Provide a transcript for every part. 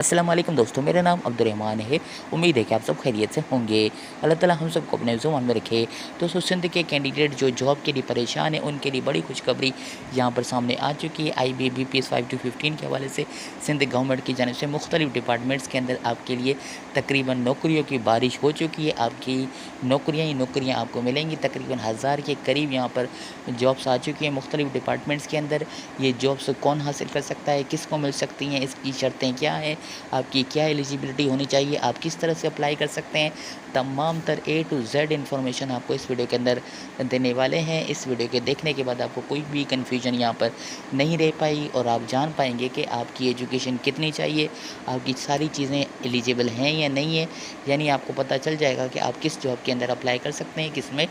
अस्सलाम वालेकुम दोस्तों, मेरा नाम अब्दुर्रहमान है। उम्मीद है कि आप सब खैरियत से होंगे। अल्लाह ताला हम सबको अपने ज़ुबान में रखे। दोस्तों, सिंध के कैंडिडेट जो जॉब के लिए परेशान हैं, उनके लिए बड़ी खुशखबरी यहाँ पर सामने आ चुकी है। IBBPS 5-15 के हवाले से सिंध गवर्नमेंट की जानिब से मुख्तलिफ डिपार्टमेंट्स के अंदर आपके लिए तकरीबन नौकरियों की बारिश हो चुकी है। आपकी नौकरियाँ ही नौकरियाँ आपको मिलेंगी। तकरीबन 1000 के करीब यहाँ पर जॉब्स आ चुकी हैं मुख्तलिफ डिपार्टमेंट्स के अंदर। ये जॉब्स कौन हासिल कर सकता है, किसको मिल सकती हैं, इसकी शर्तें क्या हैं, आपकी क्या एलिजिबिलिटी होनी चाहिए, आप किस तरह से अप्लाई कर सकते हैं, तमाम तर A to Z इन्फॉर्मेशन आपको इस वीडियो के अंदर देने वाले हैं। इस वीडियो के देखने के बाद आपको कोई भी कन्फ्यूजन यहाँ पर नहीं रह पाई और आप जान पाएंगे कि आपकी एजुकेशन कितनी चाहिए, आपकी सारी चीज़ें एलिजिबल हैं या नहीं है। यानी आपको पता चल जाएगा कि आप किस जॉब के अंदर अप्लाई कर सकते हैं, किस में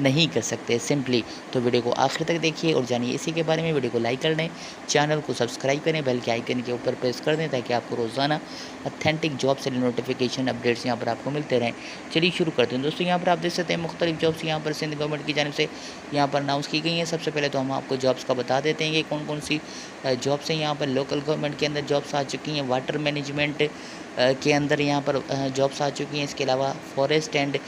नहीं कर सकते सिंपली। तो वीडियो को आखिर तक देखिए और जानिए इसी के बारे में। वीडियो को लाइक कर दें, चैनल को सब्सक्राइब करें, बेल के आइकन के ऊपर प्रेस कर दें ताकि आपको रोज़ाना अथेंटिक जॉब से नोटिफिकेशन अपडेट्स यहाँ पर आपको मिलते रहें। चलिए शुरू करते हैं दोस्तों। यहाँ पर आप देख सकते हैं मुख्तलिफ जॉब्स यहाँ पर सिंध गवर्नमेंट की जानिब से यहाँ पर अनाउंस की गई हैं। सबसे पहले तो हम आपको जॉब्स का बता देते हैं कि कौन कौन सी जॉब्स हैं। यहाँ पर लोकल गवर्नमेंट के अंदर जॉब्स आ चुकी हैं, वाटर मैनेजमेंट के अंदर यहाँ पर जॉब्स आ चुकी हैं। इसके अलावा forest and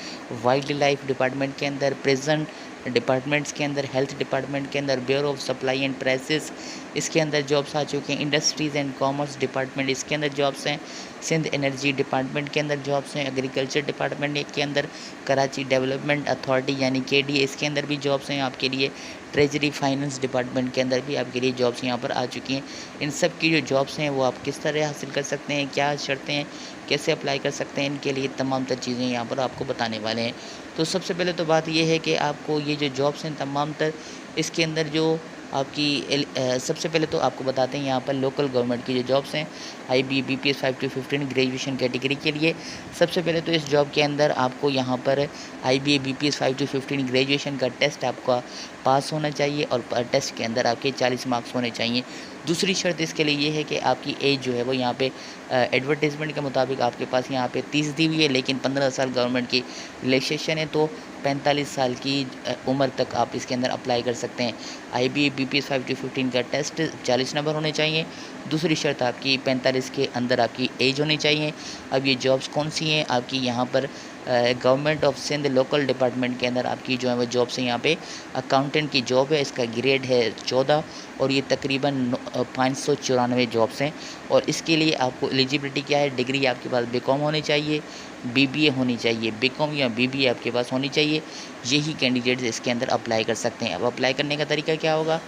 wildlife department के अंदर, प्रिजन डिपार्टमेंट्स के अंदर, हेल्थ डिपार्टमेंट के अंदर, bureau of supply and prices इसके अंदर जॉब्स आ चुके हैं। इंडस्ट्रीज़ एंड कॉमर्स डिपार्टमेंट इसके अंदर जॉब्स हैं। सिंध एनर्जी डिपार्टमेंट के अंदर जॉब्स हैं। एग्रीकल्चर डिपार्टमेंट के अंदर, कराची डेवलपमेंट अथॉरिटी यानी KDA इसके अंदर भी जॉब्स हैं आपके लिए। ट्रेजरी फाइनेंस डिपार्टमेंट के अंदर भी आपके लिए जॉब्स यहाँ पर आ चुकी हैं। इन सब की जो जॉब्स हैं वो आप किस तरह हासिल कर सकते हैं, क्या शर्तें हैं, कैसे अप्लाई कर सकते हैं, इनके लिए तमाम तर चीज़ें यहाँ पर आपको बताने वाले हैं। तो सबसे पहले तो बात ये है कि आपको ये जो जॉब्स हैं तमाम तर इसके अंदर जो आपकी सबसे पहले तो आपको बताते हैं यहाँ पर लोकल गवर्नमेंट की जो जॉब्स हैं IBBPS 5-15 ग्रेजुएशन कैटेगरी के लिए। सबसे पहले तो इस जॉब के अंदर आपको यहाँ पर IBBPS 5-15 ग्रेजुएशन का टेस्ट आपका पास होना चाहिए और टेस्ट के अंदर आपके 40 मार्क्स होने चाहिए। दूसरी शर्त इसके लिए ये है कि आपकी एज जो है वो यहाँ पे एडवर्टीज़मेंट के मुताबिक आपके पास यहाँ पे 30 दी हुई है, लेकिन 15 साल गवर्नमेंट की रिलैक्सेशन है, तो 45 साल की उम्र तक आप इसके अंदर अप्लाई कर सकते हैं। IBBPS 5-15 का टेस्ट 40 नंबर होने चाहिए। दूसरी शर्त आपकी 45 के अंदर आपकी एज होनी चाहिए। अब ये जॉब्स कौन सी हैं आपकी यहाँ पर government of Sindh local department के अंदर आपकी जो है वो जॉब्स हैं। यहाँ पे अकाउंटेंट की जॉब है, इसका ग्रेड है 14 और ये तकरीबन 594 जॉब्स हैं। और इसके लिए आपको एलिजिबिलिटी क्या है, डिग्री आपके पास BCom होनी चाहिए, BBA होनी चाहिए, BCom या BBA आपके पास होनी चाहिए। यही कैंडिडेट्स इसके अंदर अप्लाई कर सकते हैं। अब अप्लाई करने का तरीका क्या होगा,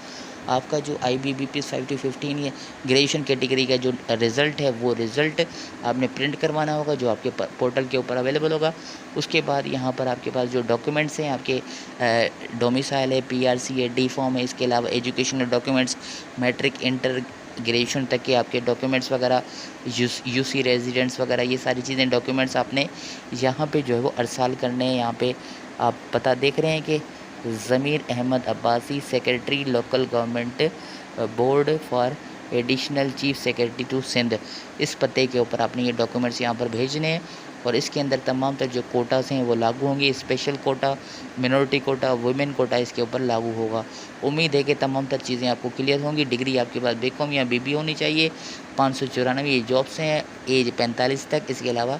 आपका जो IBBPS 5-15 ये ग्रेजुएशन कैटेगरी का जो रिज़ल्ट है वो रिज़ल्ट आपने प्रिंट करवाना होगा, जो आपके पोर्टल के ऊपर अवेलेबल होगा। उसके बाद यहाँ पर आपके पास जो डॉक्यूमेंट्स हैं, आपके डोमिसाइल है, PRC है, D फॉर्म है, इसके अलावा educational documents, matric inter graduation तक के आपके डॉक्यूमेंट्स वगैरह, UC रेजिडेंट्स वगैरह, ये सारी चीज़ें डॉक्यूमेंट्स आपने यहाँ पे जो है वो अरसाल करने हैं। यहाँ पे आप पता देख रहे हैं कि Zameer Ahmed Abbasi, secretary local government board for additional chief secretary to Sindh, इस पते के ऊपर आपने ये डॉक्यूमेंट्स यहाँ पर भेजने हैं। और इसके अंदर तमाम तक जो कोटास हैं वो लागू होंगे। Special quota, minority quota, women quota इसके ऊपर लागू होगा। उम्मीद है कि तमाम तर चीज़ें आपको क्लियर होंगी। डिग्री आपके पास BCom या BBA होनी चाहिए। 594 ये जॉब्स हैं, एज 45 तक। इसके अलावा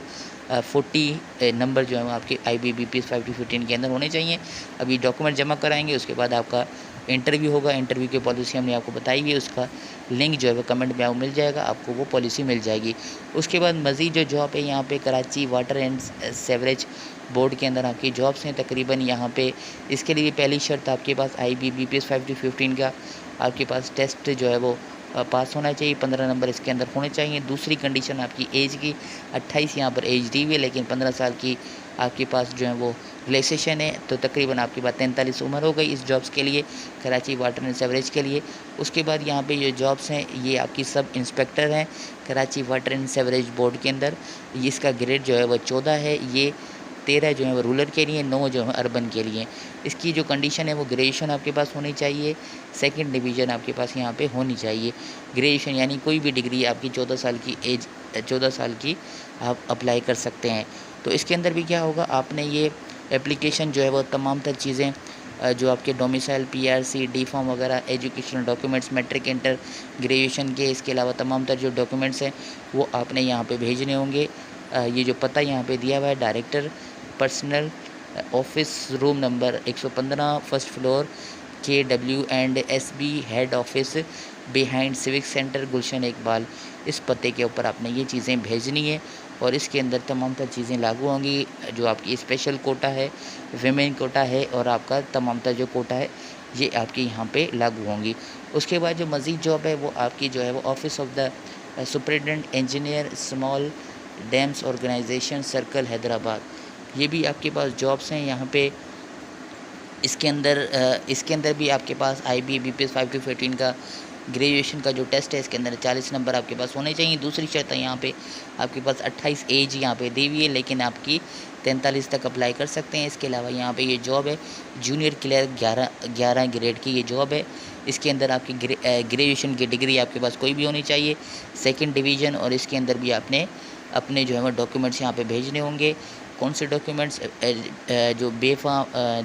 40 नंबर जो है वो आपके IBBPS 5-15 के अंदर होने चाहिए। अभी डॉक्यूमेंट जमा कराएंगे, उसके बाद आपका इंटरव्यू होगा। इंटरव्यू की पॉलिसी हमने आपको बताई हुई है, उसका लिंक जो है वो कमेंट में आपको मिल जाएगा, आपको वो पॉलिसी मिल जाएगी। उसके बाद मज़ीद जो जॉब है यहाँ पे Karachi water and sewerage board के अंदर आपकी जॉब्स हैं तकरीबन यहाँ पे। इसके लिए पहली शर्त आपके पास IBBPS 5-15 का आपके पास टेस्ट जो है वो पास होना चाहिए, 15 नंबर इसके अंदर होने चाहिए। दूसरी कंडीशन आपकी एज की 28 यहाँ पर एज दी हुई है, लेकिन 15 साल की आपके पास जो है वो रिलैक्सेशन है, तो तकरीबन आपके पास 43 उम्र हो गई इस जॉब्स के लिए, कराची वाटर एंड सेवरेज के लिए। उसके बाद यहाँ पे ये जॉब्स हैं ये आपकी सब इंस्पेक्टर हैं Karachi water and sewerage board के अंदर। इसका ग्रेड जो है वो 14 है। ये 13 जो है वो रूरल के लिए, 9 जो है अर्बन के लिए। इसकी जो कंडीशन है वो ग्रेजुएशन आपके पास होनी चाहिए, सेकंड डिवीज़न आपके पास यहाँ पे होनी चाहिए। ग्रेजुएशन यानी कोई भी डिग्री आपकी 14 साल की एज, 14 साल की आप अप्लाई कर सकते हैं। तो इसके अंदर भी क्या होगा, आपने ये एप्लीकेशन जो है वो तमाम तर चीज़ें जो आपके डोमिसाइल, पीआरसी, डी फॉर्म वगैरह, educational documents, matric, inter, graduation के, इसके अलावा तमाम तर जो डॉक्यूमेंट्स हैं वो आपने यहाँ पे भेजने होंगे। ये जो पता यहाँ पे दिया हुआ है, director personal office, room number 115, first floor, KW&SB head office, behind civic centre, Gulshan Iqbal. इस पते के ऊपर आपने ये चीज़ें भेजनी है और इसके अंदर तमाम तर चीज़ें लागू होंगी। जो आपकी स्पेशल कोटा है, विमेन कोटा है और आपका तमाम तर जो कोटा है ये आपके यहाँ पे लागू होंगी। उसके बाद जो मज़ीद जॉब है वो आपकी जो है वो office of the superintendent engineer, small dams organisation, circle, Hyderabad. ये भी आपके पास जॉब्स हैं यहाँ पे। इसके अंदर भी आपके पास IB/BPS 5-15 का ग्रेजुएशन का जो टेस्ट है, इसके अंदर 40 नंबर आपके पास होने चाहिए। दूसरी शर्त है यहाँ पे आपके पास 28 एज यहाँ पे दी हुई है, लेकिन आपकी 43 तक अप्लाई कर सकते हैं। इसके अलावा यहाँ पे ये जॉब है जूनियर क्लर्क 11 ग्रेड की ये जॉब है। इसके अंदर आपकी ग्रेजुएशन की डिग्री आपके पास कोई भी होनी चाहिए, सेकेंड डिवीज़न। और इसके अंदर भी आपने अपने जो है वो डॉक्यूमेंट्स यहाँ पे भेजने होंगे। कौन से डॉक्यूमेंट्स? जो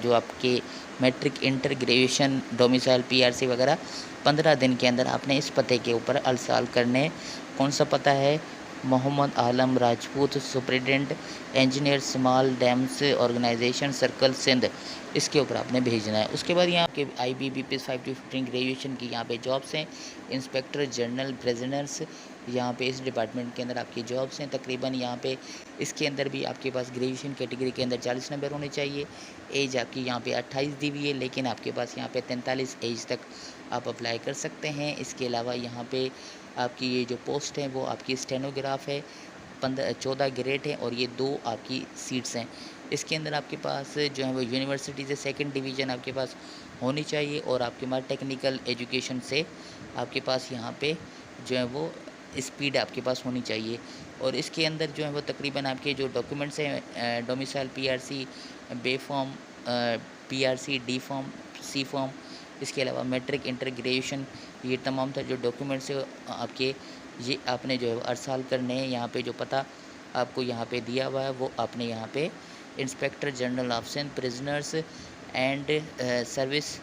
जो आपके matric, inter, graduation, domicile, PRC वगैरह 15 दिन के अंदर आपने इस पते के ऊपर अरसाल करने। कौन सा पता है? Mohammad Alam Rajput, superintendent engineer, small dams organisation, circle, Sindh. इसके ऊपर आपने भेजना है। उसके बाद यहाँ के IB/BPS 5-15 ग्रेजुएशन की यहाँ पे जॉब्स हैं। इंस्पेक्टर जनरल प्रिजनर्स, यहाँ पे इस डिपार्टमेंट के अंदर आपकी जॉब्स हैं। तकरीबन यहाँ पे इसके अंदर भी आपके पास ग्रेजुएशन कैटेगरी के अंदर 40 नंबर होने चाहिए। एज आपकी यहाँ पे 28 दी हुई है, लेकिन आपके पास यहाँ पे 43 एज तक आप अप्लाई कर सकते हैं। इसके अलावा यहाँ पे आपकी ये जो पोस्ट है वो आपकी स्टेनोग्राफ है, 14 ग्रेड है और ये 2 आपकी सीट्स हैं। इसके अंदर आपके पास जो है वो यूनिवर्सिटी से सेकंड डिवीज़न आपके पास होनी चाहिए और आपके पास टेक्निकल एजुकेशन से आपके पास यहाँ पे जो है वो स्पीड आपके पास होनी चाहिए। और इसके अंदर जो है वो तकरीबन आपके जो डॉक्यूमेंट्स हैं, domicile, PRC, B form, PRC, D form, C form, इसके अलावा मैट्रिक, इंटर, ग्रेजुएशन, ये तमाम था जो डॉक्यूमेंट्स है आपके, ये आपने जो है अरसाल करने हैं। यहाँ पे जो पता आपको यहाँ पे दिया हुआ है वो आपने यहाँ पे inspector general of Sindh prisoners and service,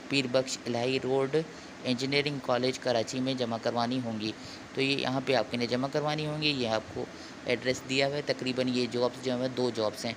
Pir Bakhsh Ilahi road, engineering college, Karachi में जमा करवानी होंगी। तो ये यहाँ पे आपके जमा करवानी होंगी। ये आपको एड्रेस दिया हुआ है। तकरीबन ये जॉब्स जो है 2 जॉब्स हैं।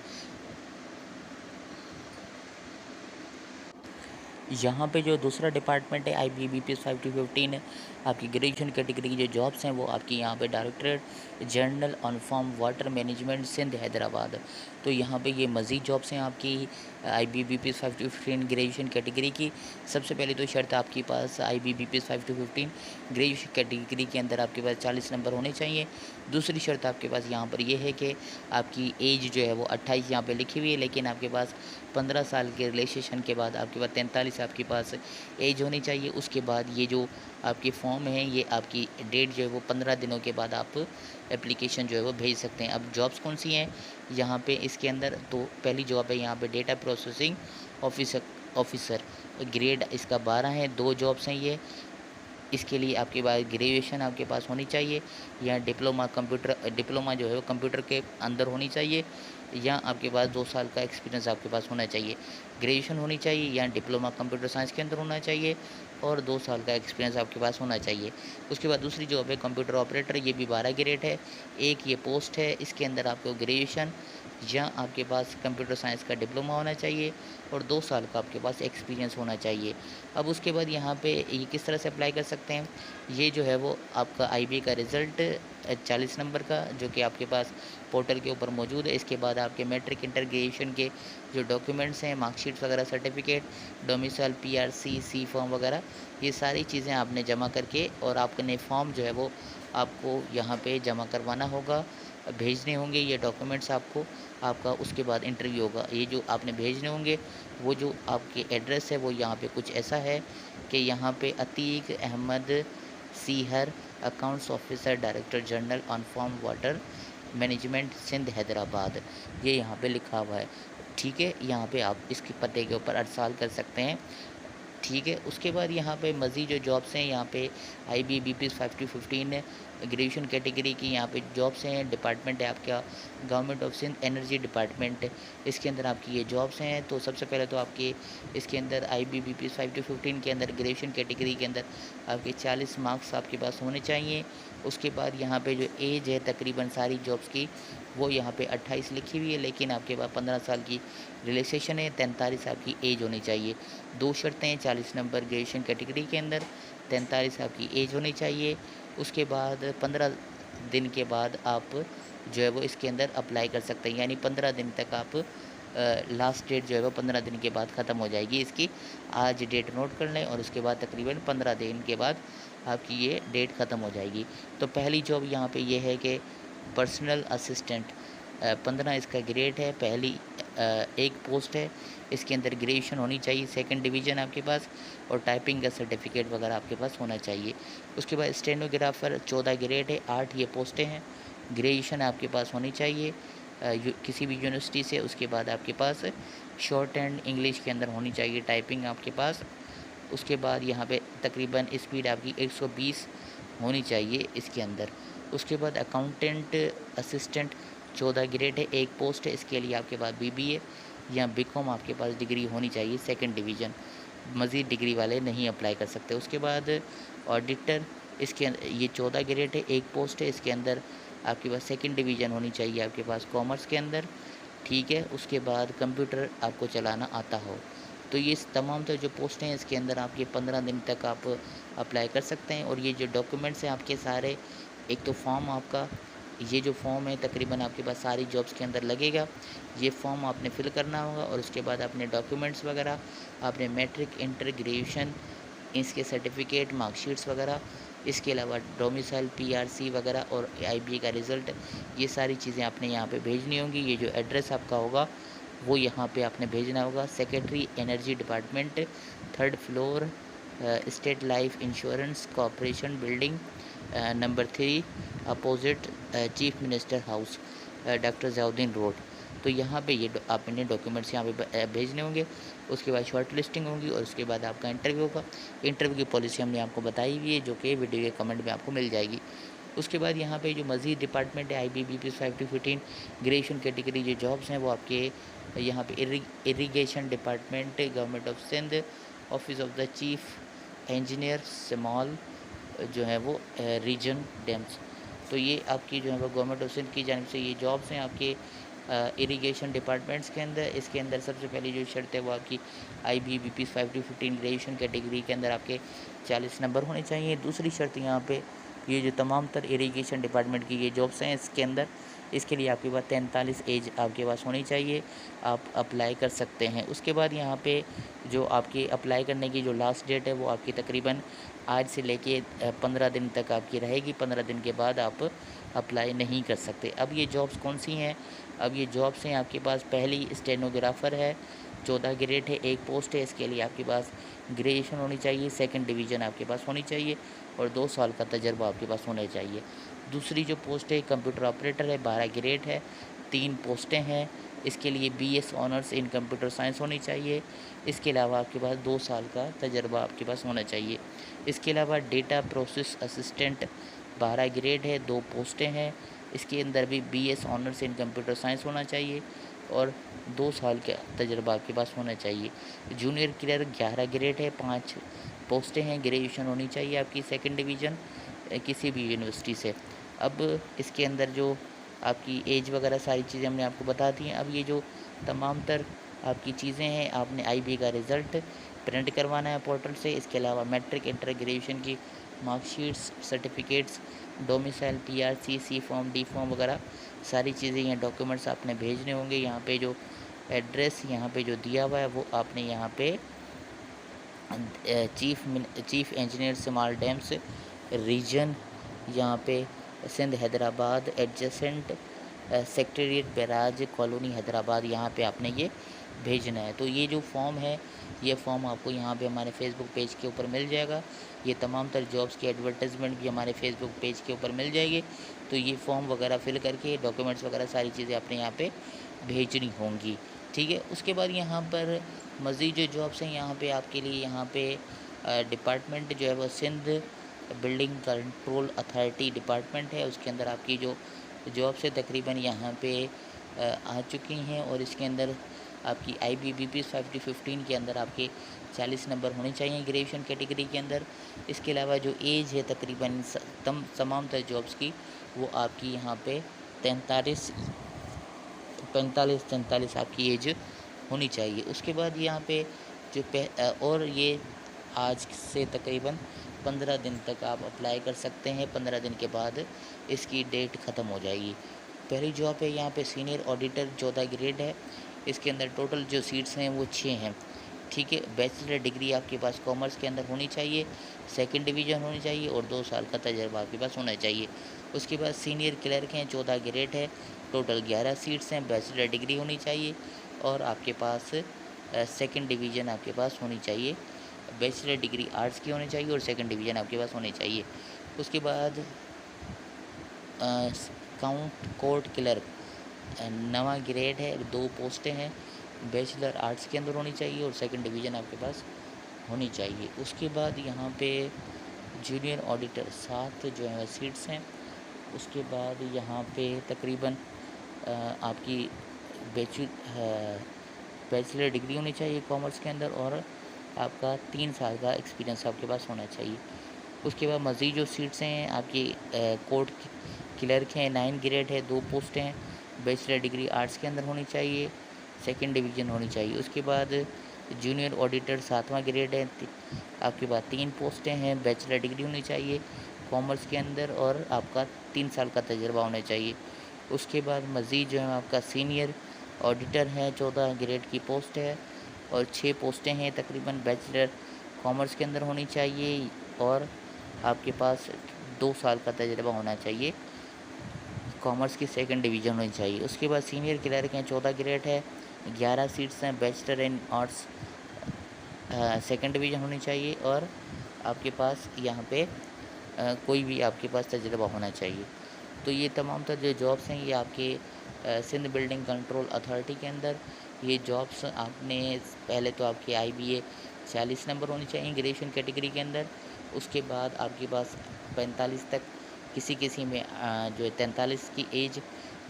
यहाँ पे जो दूसरा डिपार्टमेंट है IB/BPS 5-15 आपकी ग्रेजुएशन कैटेगरी की जो जॉब्स हैं वो आपकी यहाँ पे directorate general on farm water management, Sindh, Hyderabad. तो यहाँ पे ये मज़ीद जॉब्स हैं आपकी IB/BPS 5-15 ग्रेजुएशन कैटेगरी की। सबसे पहले तो शर्त आपके पास IB/BPS 5-15 ग्रेजुएशन कैटेगरी के अंदर आपके पास 40 नंबर होने चाहिए। दूसरी शर्त आपके पास यहाँ पर ये है कि आपकी एज जो है वो 28 यहाँ पे लिखी हुई है, लेकिन आपके पास 15 साल के रिलेशन के बाद आपके पास 43 आपके पास एज होनी चाहिए। उसके बाद ये जो आपकी फॉर्म है ये आपकी डेट जो है वो 15 दिनों के बाद आप एप्लीकेशन जो है वो भेज सकते हैं। अब जॉब्स कौन सी हैं यहाँ पे इसके अंदर? तो पहली जॉब है यहाँ पे डेटा प्रोसेसिंग ऑफिसर, ग्रेड इसका 12 है। 2 जॉब्स हैं ये। इसके लिए आपके पास ग्रेजुएशन आपके पास होनी चाहिए या डिप्लोमा जो है वो कंप्यूटर के अंदर होनी चाहिए, या आपके पास 2 साल का एक्सपीरियंस आपके पास होना चाहिए। ग्रेजुएशन होनी चाहिए या डिप्लोमा कंप्यूटर साइंस के अंदर होना चाहिए और 2 साल का एक्सपीरियंस आपके पास होना चाहिए। उसके बाद दूसरी जॉब है कंप्यूटर ऑपरेटर, ये भी 12 ग्रेड है। एक ये पोस्ट है, इसके अंदर आपको ग्रेजुएशन या आपके पास कंप्यूटर साइंस का डिप्लोमा होना चाहिए और 2 साल का आपके पास एक्सपीरियंस होना चाहिए। अब उसके बाद यहाँ पे ये किस तरह से अप्लाई कर सकते हैं? ये जो है वो आपका IB का रिज़ल्ट 40 नंबर का जो कि आपके पास पोर्टल के ऊपर मौजूद है। इसके बाद आपके मैट्रिक, इंटर, ग्रेजुएशन के जो डॉक्यूमेंट्स हैं, मार्कशीट वगैरह, सर्टिफिकेट, डोमिसाइल, पीआरसी, सी फॉर्म वगैरह, ये सारी चीज़ें आपने जमा करके और आपने फॉर्म जो है वो आपको यहाँ पे जमा करवाना होगा, भेजने होंगे ये डॉक्यूमेंट्स आपका। उसके बाद इंटरव्यू होगा। ये जो आपने भेजने होंगे वो जो आपके एड्रेस है वो यहाँ पे कुछ ऐसा है कि यहाँ पे Atiq Ahmed Seehar, accounts officer, director general on farm water management, Sindh, Hyderabad, ये यहाँ पे लिखा हुआ है। ठीक है, यहाँ पे आप इसके पते के ऊपर अरसाल कर सकते हैं। ठीक है, उसके बाद यहाँ पे मज़ीद जो जॉब्स हैं यहाँ पे IB/BPS 5-15 ग्रेजुएशन कैटेगरी की यहाँ पे जॉब्स हैं। डिपार्टमेंट है आपका government of Sindh energy department, इसके अंदर आपकी ये जॉब्स हैं। तो सबसे पहले तो आपके इसके अंदर IBBP 5 to 15 के अंदर ग्रेजुएशन कैटेगरी के अंदर आपके 40 मार्क्स आपके पास होने चाहिए। उसके बाद यहाँ पे जो एज है तकरीबन सारी जॉब्स की वो यहाँ पे 28 लिखी हुई है, लेकिन आपके पास 15 साल की रिलैक्सेशन है। 43 आपकी एज होनी चाहिए। दो शर्तें हैं 40 नंबर ग्रेजुएशन कैटेगरी के अंदर, 43 आपकी एज होनी चाहिए। उसके बाद 15 दिन के बाद आप जो है वो इसके अंदर अप्लाई कर सकते हैं, यानी 15 दिन तक आप लास्ट डेट जो है वो 15 दिन के बाद ख़त्म हो जाएगी इसकी। आज डेट नोट कर लें और उसके बाद तकरीबन 15 दिन के बाद आपकी ये डेट ख़त्म हो जाएगी। तो पहली जॉब यहाँ पे ये है कि पर्सनल असिस्टेंट, 15 इसका ग्रेड है। पहली एक पोस्ट है, इसके अंदर ग्रेजुएशन होनी चाहिए, सेकंड डिवीज़न आपके पास, और टाइपिंग का सर्टिफिकेट वगैरह आपके पास होना चाहिए। उसके बाद स्टेनोग्राफर 14 ग्रेड है, 8 ये पोस्टें हैं। ग्रेजुएशन आपके पास होनी चाहिए किसी भी यूनिवर्सिटी से। उसके बाद आपके पास शॉर्ट एंड इंग्लिश के अंदर होनी चाहिए टाइपिंग आपके पास। उसके बाद यहाँ पे तकरीबन स्पीड आपकी 120 होनी चाहिए इसके अंदर। उसके बाद अकाउंटेंट असिस्टेंट 14 ग्रेड है, एक पोस्ट है। इसके लिए आपके पास BBA या BCom आपके पास डिग्री होनी चाहिए, सेकंड डिवीज़न। मज़ीद डिग्री वाले नहीं अप्लाई कर सकते। उसके बाद ऑडिटर, इसके ये 14 ग्रेड है, एक पोस्ट है। इसके अंदर आपके पास सेकंड डिवीज़न होनी चाहिए आपके पास कॉमर्स के अंदर, ठीक है। उसके बाद कंप्यूटर आपको चलाना आता हो। तो ये तमाम तो जो पोस्टें हैं इसके अंदर आपके 15 दिन तक आप अप्लाई कर सकते हैं। और ये जो डॉक्यूमेंट्स हैं आपके सारे, एक तो फॉर्म आपका, ये जो फॉर्म है तकरीबन आपके पास सारी जॉब्स के अंदर लगेगा। ये फॉर्म आपने फिल करना होगा और उसके बाद अपने डॉक्यूमेंट्स वगैरह, आपने मैट्रिक, इंटर, ग्रेजुएशन, इसके सर्टिफिकेट, मार्कशीट्स वगैरह, इसके अलावा डोमिसाइल, PRC वगैरह और IBA का रिज़ल्ट, ये सारी चीज़ें आपने यहाँ पे भेजनी होंगी। ये जो एड्रेस आपका होगा वो यहाँ पे आपने भेजना होगा। Secretary energy department, 3rd floor, state life insurance corporation building, number 3, opposite chief minister house, doctor Ziauddin road. तो यहाँ पे ये आपने डॉक्यूमेंट्स यहाँ पे भेजने होंगे। उसके बाद शॉर्ट लिस्टिंग होगी और उसके बाद आपका इंटरव्यू होगा। इंटरव्यू की पॉलिसी हमने आपको बताई हुई है, जो कि वीडियो के कमेंट में आपको मिल जाएगी। उसके बाद यहाँ पे जो मज़ीद डिपार्टमेंट है IBBP 5 to 15 ग्रेजुएशन कैटेगरी जो जॉब्स हैं वो आपके यहाँ पे irrigation department, government of Sindh, office of the chief engineer small जो है वो रीजन डैम्स। तो ये आपकी जो है वो गवर्नमेंट ऑफ सिंध की जानिब से ये जॉब्स हैं आपके इरिगेशन डिपार्टमेंट्स के अंदर। इसके अंदर सबसे पहली जो शर्त है वो आपकी IBBP 5 to 15 ग्रेजुएशन कैटेगरी के अंदर आपके 40 नंबर होने चाहिए। दूसरी शर्त यहाँ पे ये जो तमाम तर इरिगेशन डिपार्टमेंट की ये जॉब्स हैं इसके अंदर, इसके लिए आपके पास 43 एज आपके पास होनी चाहिए, आप अप्लाई कर सकते हैं। उसके बाद यहाँ पे जो आपकी अप्लाई करने की जो लास्ट डेट है वो आपकी तकरीबन आज से लेके 15 दिन तक आपकी रहेगी। 15 दिन के बाद आप अप्लाई नहीं कर सकते। अब ये जॉब्स कौन सी हैं? अब ये जॉब्स हैं आपके पास, पहली स्टेनोग्राफ़र है, 14 ग्रेड है, एक पोस्ट है। इसके लिए आपके पास ग्रेजुएशन होनी चाहिए, सेकंड डिवीज़न आपके पास होनी चाहिए और 2 साल का तजर्बा आपके पास होना चाहिए। दूसरी जो पोस्ट है कंप्यूटर ऑपरेटर है, 12 ग्रेड है, 3 पोस्टें हैं। इसके लिए BS honours in computer science होनी चाहिए। इसके अलावा आपके पास 2 साल का तजर्बा आपके पास होना चाहिए। इसके अलावा डेटा प्रोसेस असिस्टेंट 12 ग्रेड है, 2 पोस्टें हैं। इसके अंदर भी BS honours in computer science होना चाहिए और 2 साल का तजर्बा आपके पास होना चाहिए। जूनियर क्लर्क 11 ग्रेड है, 5 पोस्टें हैं। ग्रेजुएशन होनी चाहिए आपकी सेकंड डिवीज़न किसी भी यूनिवर्सिटी से। अब इसके अंदर जो आपकी एज वगैरह सारी चीज़ें हमने आपको बता दी हैं। अब ये जो तमाम तर आपकी चीज़ें हैं, आपने IBA का रिज़ल्ट प्रिंट करवाना है पोर्टल से। इसके अलावा मैट्रिक, इंटर, ग्रेजुएशन की marksheets, certificates, domicile, PRC, C form, D form वगैरह सारी चीज़ें ये डॉक्यूमेंट्स आपने भेजने होंगे। यहाँ पे जो एड्रेस यहाँ पे जो दिया हुआ है वो आपने यहाँ पे chief engineer small dams region, यहाँ पे Sindh Hyderabad adjacent secretariat barrage colony Hyderabad, यहाँ पे आपने ये भेजना है। तो ये जो फॉर्म है ये फॉर्म आपको यहाँ पे हमारे फेसबुक पेज के ऊपर मिल जाएगा। ये तमाम तर जॉब्स की एडवर्टाइजमेंट भी हमारे फेसबुक पेज के ऊपर मिल जाएगी। तो ये फॉर्म वगैरह फिल करके डॉक्यूमेंट्स वगैरह सारी चीज़ें आपने यहाँ पे भेजनी होंगी, ठीक है। उसके बाद यहाँ पर मज़ीद जो जॉब्स हैं यहाँ पे आपके लिए, यहाँ पे डिपार्टमेंट जो है वो Sindh building control authority department है, उसके अंदर आपकी जो जॉब से तकरीबन यहाँ पे आ चुकी हैं। और इसके अंदर आपकी IBBP 5015 के अंदर आपके 40 नंबर होने चाहिए ग्रेजुएशन कैटेगरी के अंदर। इसके अलावा जो एज है तकरीबन तमाम तर जॉब्स की, वो आपकी यहाँ पे 45 आपकी एज होनी चाहिए। उसके बाद यहाँ पे जो और ये आज से तकरीबन 15 दिन तक आप अप्लाई कर सकते हैं। 15 दिन के बाद इसकी डेट ख़त्म हो जाएगी। पहली जॉब है यहाँ पे सीनियर ऑडिटर 14 ग्रेड है। इसके अंदर टोटल जो सीट्स हैं वो 6 हैं। ठीक है, बैचलर डिग्री आपके पास कॉमर्स के अंदर होनी चाहिए, सेकंड डिवीज़न होनी चाहिए और 2 साल का तजर्बा आपके पास होना चाहिए। उसके बाद सीनियर क्लर्क हैं 14 ग्रेड है, टोटल 11 सीट्स हैं, बैचलर डिग्री होनी चाहिए और आपके पास सेकंड डिवीज़न आपके पास होनी चाहिए। बैचलर डिग्री आर्ट्स की होनी चाहिए और सेकंड डिवीज़न आपके पास होनी चाहिए। उसके बाद काउंट कोर्ट क्लर्क नवा ग्रेड है, 2 पोस्टें हैं, बैचलर आर्ट्स के अंदर होनी चाहिए और सेकंड डिवीज़न आपके पास होनी चाहिए। उसके बाद यहाँ पे जूनियर ऑडिटर 7 जो है सीट्स हैं। उसके बाद यहाँ पे तकरीबन आपकी बैचलर डिग्री होनी चाहिए कॉमर्स के अंदर और आपका 3 साल का एक्सपीरियंस आपके पास होना चाहिए। उसके बाद मज़ीद जो सीट्स हैं आपकी कोर्ट क्लर्क हैं 9 ग्रेड है, 2 पोस्ट हैं, बैचलर डिग्री आर्ट्स के अंदर होनी चाहिए, सेकंड डिवीज़न होनी चाहिए। उसके बाद जूनियर ऑडिटर 7वां ग्रेड है, आपके पास 3 पोस्टें हैं, बैचलर डिग्री होनी चाहिए कॉमर्स के अंदर और आपका 3 साल का तजर्बा होना चाहिए। उसके बाद मज़ीद जो है आपका सीनियर ऑडिटर है 14 ग्रेड की पोस्ट है और 6 पोस्टें हैं तकरीबन, बैचलर कॉमर्स के अंदर होनी चाहिए और आपके पास 2 साल का तजर्बा होना चाहिए, कॉमर्स की सेकंड डिवीज़न होनी चाहिए। उसके बाद सीनियर क्लर्क हैं 14 ग्रेड है, 11 सीट्स हैं, bachelor in arts second division होनी चाहिए और आपके पास यहाँ पे कोई भी आपके पास तजर्बा होना चाहिए। तो ये तमाम तर जो जॉब्स हैं ये आपके सिंध बिल्डिंग कंट्रोल अथॉरिटी के अंदर ये जॉब्स आपने पहले तो आपके IBA 40 नंबर होने चाहिए ग्रेजुएशन कैटेगरी के अंदर। उसके बाद आपके पास 45 तक किसी में जो है 43 की एज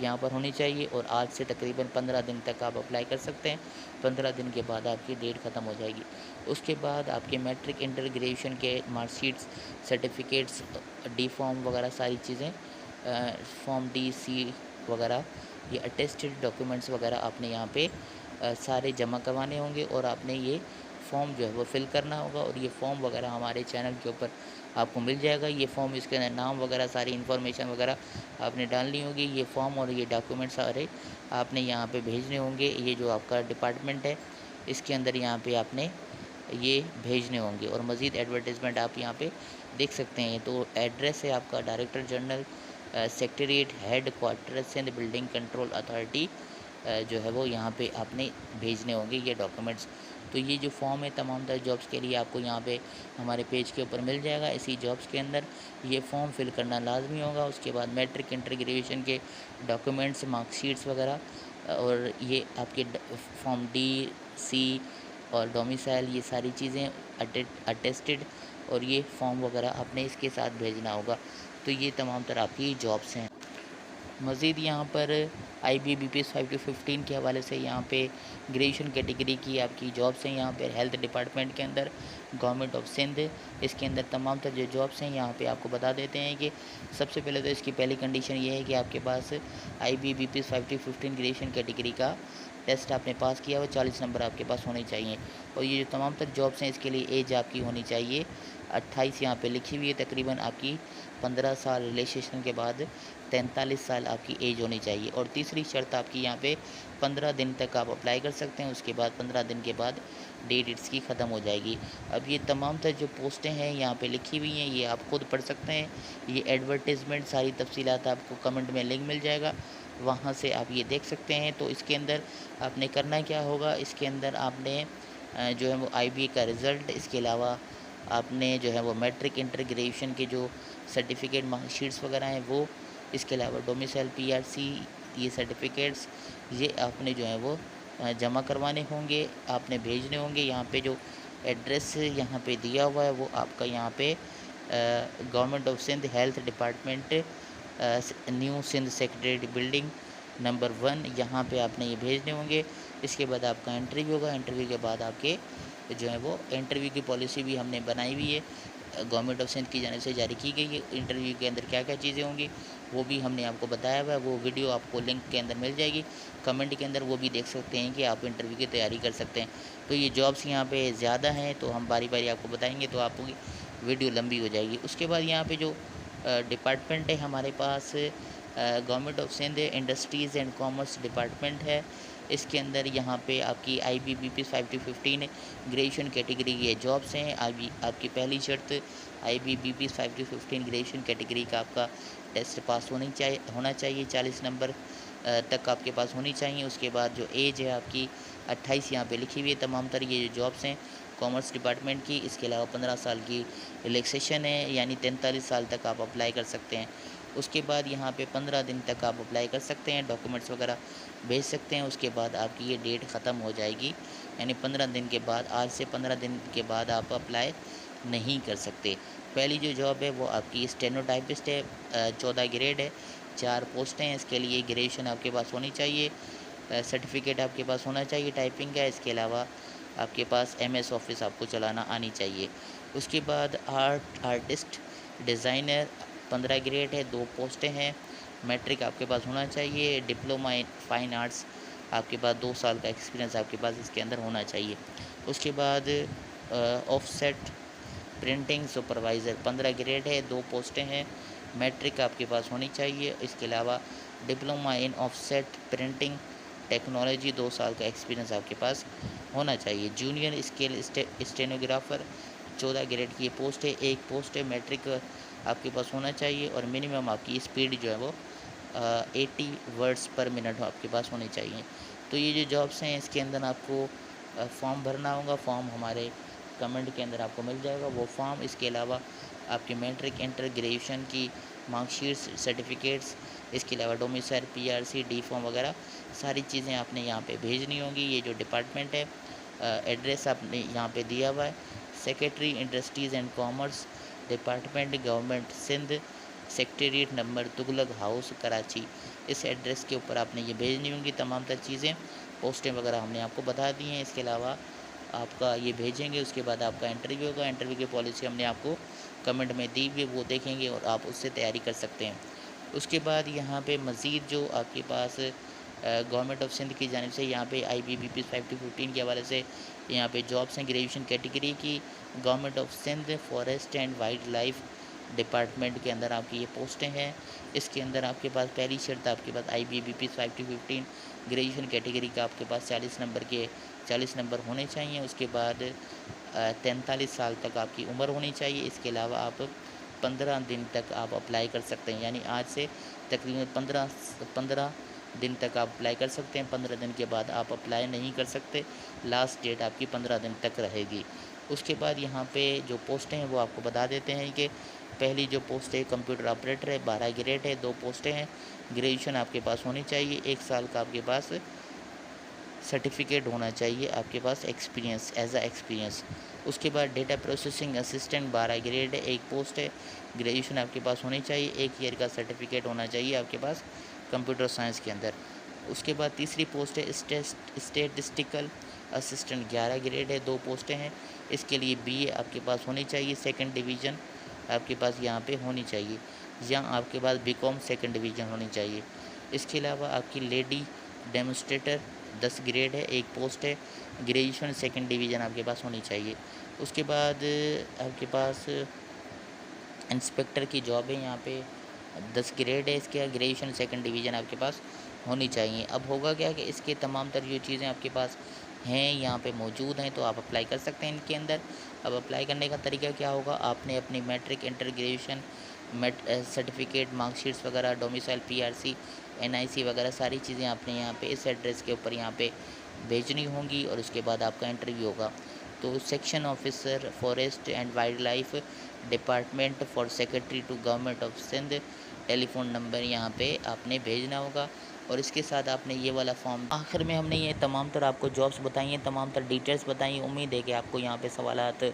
यहाँ पर होनी चाहिए और आज से तकरीबन 15 दिन तक आप अप्लाई कर सकते हैं। 15 दिन के बाद आपकी डेट ख़त्म हो जाएगी। उसके बाद आपके मैट्रिक इंटर ग्रेजुएशन के मार्कशीट्स, सर्टिफिकेट्स, डी फॉर्म वगैरह सारी चीज़ें, फॉर्म DC वगैरह, ये अटेस्टेड डॉक्यूमेंट्स वगैरह आपने यहाँ पे सारे जमा करवाने होंगे और आपने ये फॉर्म जो है वो फिल करना होगा और ये फॉर्म वगैरह हमारे चैनल के ऊपर आपको मिल जाएगा। ये फॉर्म, इसके अंदर नाम वगैरह सारी इन्फॉर्मेशन वगैरह आपने डालनी होगी। ये फॉर्म और ये डॉक्यूमेंट सारे आपने यहाँ पे भेजने होंगे। ये जो आपका डिपार्टमेंट है इसके अंदर यहाँ पे आपने ये भेजने होंगे और मज़ीद एडवर्टाइजमेंट आप यहाँ पे देख सकते हैं। तो एड्रेस है आपका director general secretariat head quarter Sindh building control authority, जो है वो यहाँ पे आपने भेजने होंगे ये डॉक्यूमेंट्स। तो ये जो फॉर्म है तमाम तरह जॉब्स के लिए आपको यहाँ पे हमारे पेज के ऊपर मिल जाएगा। इसी जॉब्स के अंदर ये फॉर्म फिल करना लाजमी होगा। उसके बाद मैट्रिक इंटर ग्रेजुएशन के डॉक्यूमेंट्स, मार्कशीट्स वगैरह और ये आपके फॉर्म DC और डोमिसाइल, ये सारी चीज़ें अटेस्टेड और ये फॉर्म वगैरह आपने इसके साथ भेजना होगा। तो ये तमाम तरह आपकी जॉब्स हैं। मज़ीद यहाँ पर IBBP 5-15 के हवाले से यहाँ पे ग्रेजुएशन कैटेगरी की आपकी जॉब्स हैं। यहाँ पे हेल्थ डिपार्टमेंट के अंदर गवर्नमेंट ऑफ सिंध, इसके अंदर तमाम तर जो जॉब्स हैं यहाँ पे आपको बता देते हैं कि सबसे पहले तो इसकी पहली कंडीशन ये है कि आपके पास IBBP 5-15 ग्रेजुएशन कैटेगरी का टेस्ट आपने पास किया हुआ, 40 नंबर आपके पास होने चाहिए। और ये जो तमाम तर जॉब्स हैं इसके लिए एज आपकी होनी चाहिए 28, यहाँ पे लिखी हुई है। तकरीबन आपकी 15 साल रिलेशन के बाद 43 साल आपकी एज होनी चाहिए। और तीसरी शर्त आपकी यहाँ पे 15 दिन तक आप अप्लाई कर सकते हैं, उसके बाद 15 दिन के बाद डेट इसकी ख़त्म हो जाएगी। अब ये तमाम तर जो पोस्टें हैं यहाँ पे लिखी हुई हैं, ये आप खुद पढ़ सकते हैं। ये एडवर्टीज़मेंट सारी तफसीलात आपको कमेंट में लिंक मिल जाएगा, वहाँ से आप ये देख सकते हैं। तो इसके अंदर आपने करना क्या होगा, इसके अंदर आपने जो है वो IBA का रिज़ल्ट, इसके अलावा आपने जो है वो मैट्रिक इंटर ग्रेजुएशन के जो सर्टिफिकेट मार्कशीट्स वगैरह हैं वो, इसके अलावा डोमिसाइल PRC, ये सर्टिफिकेट्स ये आपने जो है वो जमा करवाने होंगे, आपने भेजने होंगे। यहाँ पे जो एड्रेस यहाँ पे दिया हुआ है वो आपका यहाँ पे government of Sindh health department, new Sindh secretary building number 1, यहाँ पे आपने ये भेजने होंगे। इसके बाद आपका इंटरव्यू होगा। इंटरव्यू के बाद आपके जो है वो इंटरव्यू की पॉलिसी भी हमने बनाई हुई है, गवर्नमेंट ऑफ सिंध की जानिब से जारी की गई है। इंटरव्यू के अंदर क्या क्या चीज़ें होंगी वो भी हमने आपको बताया हुआ है। वो वीडियो आपको लिंक के अंदर मिल जाएगी, कमेंट के अंदर, वो भी देख सकते हैं कि आप इंटरव्यू की तैयारी कर सकते हैं। तो ये जॉब्स यहाँ पे ज़्यादा हैं, तो हम बारी बारी आपको बताएंगे, तो आपकी वीडियो लंबी हो जाएगी। उसके बाद यहाँ पे जो डिपार्टमेंट है हमारे पास, government of Sindh industries and commerce department है। इसके अंदर यहाँ पे आपकी IBBP 5 to 15 ग्रेजुएशन कैटेगरी के जॉब्स हैं। आपकी पहली शर्त IBBP 5 to 15 ग्रेजुएशन कैटेगरी का आपका टेस्ट पास होना चाहिए, 40 नंबर तक आपके पास होनी चाहिए। उसके बाद जो एज है आपकी 28 यहाँ पे लिखी हुई है। तमाम तर ये जो जॉब्स हैं कॉमर्स डिपार्टमेंट की, इसके अलावा 15 साल की रिलैक्सेशन है, यानी 43 साल तक आप अप्लाई कर सकते हैं। उसके बाद यहाँ पे 15 दिन तक आप अप्लाई कर सकते हैं, डॉक्यूमेंट्स वगैरह भेज सकते हैं। उसके बाद आपकी ये डेट ख़त्म हो जाएगी, यानी 15 दिन के बाद, आज से 15 दिन के बाद आप अप्लाई नहीं कर सकते। पहली जो जॉब है वो आपकी स्टेनोटाइपिस्ट है, 14 ग्रेड है, 4 पोस्टें हैं। इसके लिए ग्रेजुएशन आपके पास होनी चाहिए, सर्टिफिकेट आपके पास होना चाहिए टाइपिंग का। इसके अलावा आपके पास MS ऑफिस आपको चलाना आनी चाहिए। उसके बाद आर्टिस्ट डिज़ाइनर 15 ग्रेड है, 2 पोस्टें हैं, मैट्रिक आपके पास होना चाहिए। डिप्लोमा इन फाइन आर्ट्स आपके पास 2 साल का एक्सपीरियंस आपके पास इसके अंदर होना चाहिए। उसके बाद ऑफसेट प्रिंटिंग सुपरवाइज़र 15 ग्रेड है, 2 पोस्टें हैं, मैट्रिक आपके पास होनी चाहिए। इसके अलावा diploma in offset printing technology 2 साल का एक्सपीरियंस आपके पास होना चाहिए। जूनियर स्केल स्टेनोग्राफर 14 ग्रेड की पोस्ट है, 1 पोस्ट है, मैट्रिक आपके पास होना चाहिए और मिनिमम आपकी स्पीड जो है वो 80 वर्ड्स पर मिनट आपके पास होनी चाहिए। तो ये जो जॉब्स हैं इसके अंदर आपको फॉर्म भरना होगा। फॉर्म हमारे कमेंट के अंदर आपको मिल जाएगा वो फॉर्म। इसके अलावा आपके मैट्रिक इंटर ग्रेजुएशन की मार्कशीट्स, सर्टिफिकेट्स, इसके अलावा डोमिसाइल PRC डी फॉर्म वगैरह सारी चीज़ें आपने यहाँ पे भेजनी होंगी। ये जो डिपार्टमेंट है, एड्रेस आपने यहाँ पे दिया हुआ है, secretary industries and commerce department, government Sindh, secretariat number Tughlaq house Karachi. इस एड्रेस के ऊपर आपने ये भेजनी होंगी तमाम तर चीज़ें। पोस्टें वगैरह हमने आपको बता दी हैं। इसके अलावा आपका ये भेजेंगे, उसके बाद आपका इंटरव्यू होगा। इंटरव्यू की पॉलिसी हमने आपको कमेंट में दी हुई, वो देखेंगे और आप उससे तैयारी कर सकते हैं। उसके बाद यहाँ पे मज़ीद जो आपके पास गवर्नमेंट ऑफ सिंध की जानिब से यहाँ पे IBBP 5 to 15 के हवाले से यहाँ पे जॉब्स हैं ग्रेजुएशन कैटेगरी की। Government of Sindh forest and wildlife department के अंदर आपकी ये पोस्टें हैं। इसके अंदर आपके पास पहली शर्त आपके पास IBBP 5 to 15 ग्रेजुएशन कैटेगरी का आपके पास 40 नंबर होने चाहिए। उसके बाद 43 साल तक आपकी उम्र होनी चाहिए। इसके अलावा आप 15 दिन तक आप अप्लाई कर सकते हैं, यानी आज से तकरीबन 15 दिन तक आप अप्लाई कर सकते हैं। 15 दिन के बाद आप अप्लाई नहीं कर सकते, लास्ट डेट आपकी 15 दिन तक रहेगी। उसके बाद यहाँ पे जो पोस्टें हैं वो आपको बता देते हैं कि पहली जो पोस्ट है कंप्यूटर ऑपरेटर है, 12 ग्रेड है, 2 पोस्टें हैं, ग्रेजुएशन आपके पास होनी चाहिए, 1 साल का आपके पास सर्टिफिकेट होना चाहिए आपके पास एक्सपीरियंस, एज अ एक्सपीरियंस। उसके बाद डेटा प्रोसेसिंग असिस्टेंट 12 ग्रेड है, 1 पोस्ट है, ग्रेजुएशन आपके पास होनी चाहिए, 1 ईयर का सर्टिफिकेट होना चाहिए आपके पास कंप्यूटर साइंस के अंदर। उसके बाद तीसरी पोस्ट है स्टेटिस्टिकल असिस्टेंट 11 ग्रेड है, 2 पोस्टें हैं। इसके लिए BA आपके पास होनी चाहिए, 2nd डिवीज़न आपके पास यहाँ पे होनी चाहिए, या आपके पास BCom 2nd डिवीज़न होनी चाहिए। इसके अलावा आपकी लेडी डेमोस्ट्रेटर 10 ग्रेड है, 1 पोस्ट है, ग्रेजुएशन 2nd डिवीज़न आपके पास होनी चाहिए। उसके बाद आपके पास इंस्पेक्टर की जॉब है, यहाँ पे 10 ग्रेड है, इसके ग्रेजुएशन 2nd डिवीज़न आपके पास होनी चाहिए। अब होगा क्या कि इसके तमाम तर जो चीज़ें आपके पास हैं यहाँ पे मौजूद हैं, तो आप अप्लाई कर सकते हैं इनके अंदर। अब अप्लाई करने का तरीका क्या होगा, आपने अपनी matric inter graduation certificate, marksheets वगैरह, डोमिसाइल PRC NIC वगैरह सारी चीज़ें आपने यहाँ पे इस एड्रेस के ऊपर यहाँ पे भेजनी होंगी और उसके बाद आपका इंटरव्यू होगा। तो section officer forest and wildlife department for secretary to government of Sindh, telephone number यहाँ पे आपने भेजना होगा और इसके साथ आपने ये वाला फॉर्म। आखिर में हमने ये तमाम तर आपको जॉब्स बताई हैं, तमाम तर डिटेल्स बताई हैं। उम्मीद है कि आपको यहाँ पे सवालात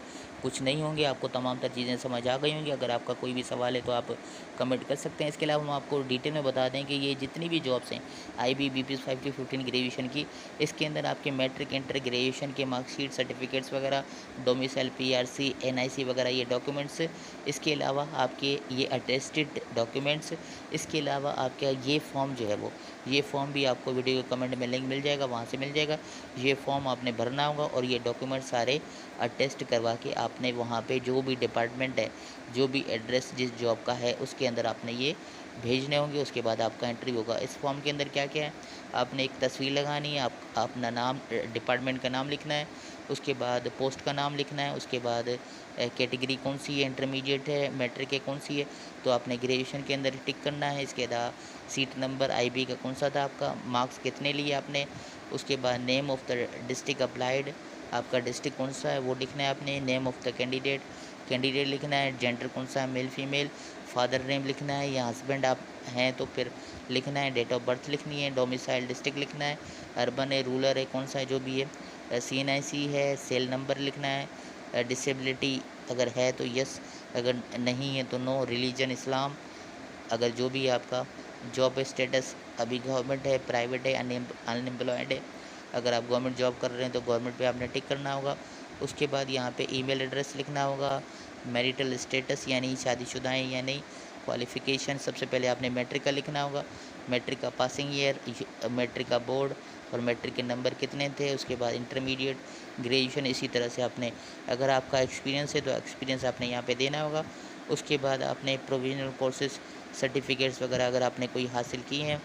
कुछ नहीं होंगे, आपको तमाम तर चीज़ें समझ आ गई होंगी। अगर आपका कोई भी सवाल है तो आप कमेंट कर सकते हैं। इसके अलावा हम आपको डिटेल में बता दें कि ये जितनी भी जॉब्स हैं IB, BPS 5 की 15 ग्रेजुएशन की, इसके अंदर आपके मैट्रिक, इंटर, ग्रेजुएशन के मार्कशीट, सर्टिफिकेट्स वगैरह, डोमिसाइल, PRC, NIC वगैरह ये डॉक्यूमेंट्स, इसके अलावा आपके ये अटेस्टेड डॉक्यूमेंट्स, इसके अलावा आपका ये फॉर्म जो है वो, ये फॉर्म भी आपको वीडियो के कमेंट में लिंक मिल जाएगा, वहाँ से मिल जाएगा। ये फॉर्म आपने भरना होगा और ये डॉक्यूमेंट सारे अटेस्ट करवा के आपने वहाँ पे जो भी डिपार्टमेंट है, जो भी एड्रेस जिस जॉब का है उसके अंदर आपने ये भेजने होंगे। उसके बाद आपका एंट्री होगा। इस फॉर्म के अंदर क्या क्या है, आपने एक तस्वीर लगानी है, आप अपना नाम, डिपार्टमेंट का नाम लिखना है, उसके बाद पोस्ट का नाम लिखना है, उसके बाद कैटेगरी कौन सी है, इंटरमीडिएट है, मैट्रिक है, कौन सी है, तो आपने ग्रेजुएशन के अंदर टिक करना है। इसके अलावा सीट नंबर IB का कौन सा था, आपका मार्क्स कितने लिए आपने, उसके बाद name of the district applied, आपका डिस्ट्रिक्ट कौन सा है वो लिखना है आपने, name of the candidate, candidate लिखना है, जेंडर कौन सा है, मेल फीमेल, फादर नेम लिखना है या हस्बैंड आप हैं तो फिर लिखना है, डेट ऑफ बर्थ लिखनी है, डोमिसाइल डिस्ट्रिक्ट लिखना है, अर्बन है, रूरल है, कौन सा है जो भी है, CNIC है, सेल नंबर लिखना है, डिसेबिलिटी अगर है तो यस, अगर नहीं है तो नो, रिलीजन इस्लाम, अगर जो भी है आपका, जॉब स्टेटस अभी गवर्नमेंट है, प्राइवेट है, अनएम्प्लॉयड है, अगर आप गवर्नमेंट जॉब कर रहे हैं तो गवर्नमेंट पे आपने टिक करना होगा। उसके बाद यहाँ पे ईमेल एड्रेस लिखना होगा, मैरिटल स्टेटस यानी शादीशुदा हैं या नहीं, क्वालिफ़िकेशन सबसे पहले आपने मैट्रिक का लिखना होगा, मैट्रिक का पासिंग ईयर, मैट्रिक का बोर्ड और मैट्रिक के नंबर कितने थे, उसके बाद इंटरमीडिएट, ग्रेजुएशन, इसी तरह से आपने, अगर आपका एक्सपीरियंस है तो एक्सपीरियंस आपने यहाँ पे देना होगा। उसके बाद आपने प्रोविजनल कोर्सेज़, सर्टिफिकेट्स वगैरह अगर आपने कोई हासिल किए हैं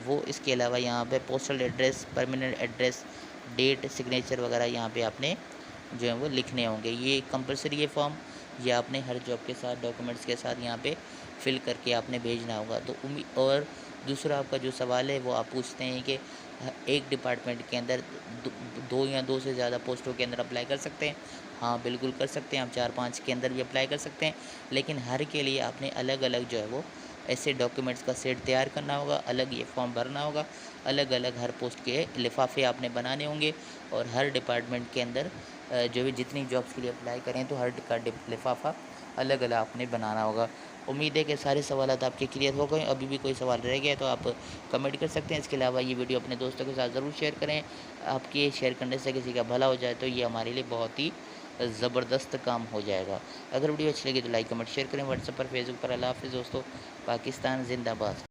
वो, इसके अलावा यहाँ पे postal address, permanent address, date, signature वगैरह यहाँ पे आपने जो है वो लिखने होंगे। ये कंपलसरी है फॉर्म, ये आपने हर जॉब के साथ डॉक्यूमेंट्स के साथ यहाँ पे फिल करके आपने भेजना होगा। तो और दूसरा आपका जो सवाल है वो आप पूछते हैं कि एक डिपार्टमेंट के अंदर दो या दो से ज़्यादा पोस्टों के अंदर अप्लाई कर सकते हैं। हाँ बिल्कुल कर सकते हैं, आप 4-5 के अंदर भी अप्लाई कर सकते हैं, लेकिन हर के लिए आपने अलग अलग जो है वो ऐसे डॉक्यूमेंट्स का सेट तैयार करना होगा, अलग ये फॉर्म भरना होगा, अलग अलग हर पोस्ट के लिफाफे आपने बनाने होंगे और हर डिपार्टमेंट के अंदर जो भी जितनी जॉब्स के लिए अप्लाई करें तो हर का लिफाफा अलग अलग आपने बनाना होगा। उम्मीद है कि सारे सवाल आपके क्लियर हो गए। अभी भी कोई सवाल रह गया तो आप कमेंट कर सकते हैं। इसके अलावा ये वीडियो अपने दोस्तों के साथ ज़रूर शेयर करें। आपके शेयर करने से किसी का भला हो जाए तो ये हमारे लिए बहुत ही ज़बरदस्त काम हो जाएगा। अगर वीडियो अच्छी लगी तो लाइक, कमेंट, शेयर करें। व्हाट्सएप पर, फेसबुक पर। अल्लाह हाफ़िज़ दोस्तों। पाकिस्तान ज़िंदाबाद।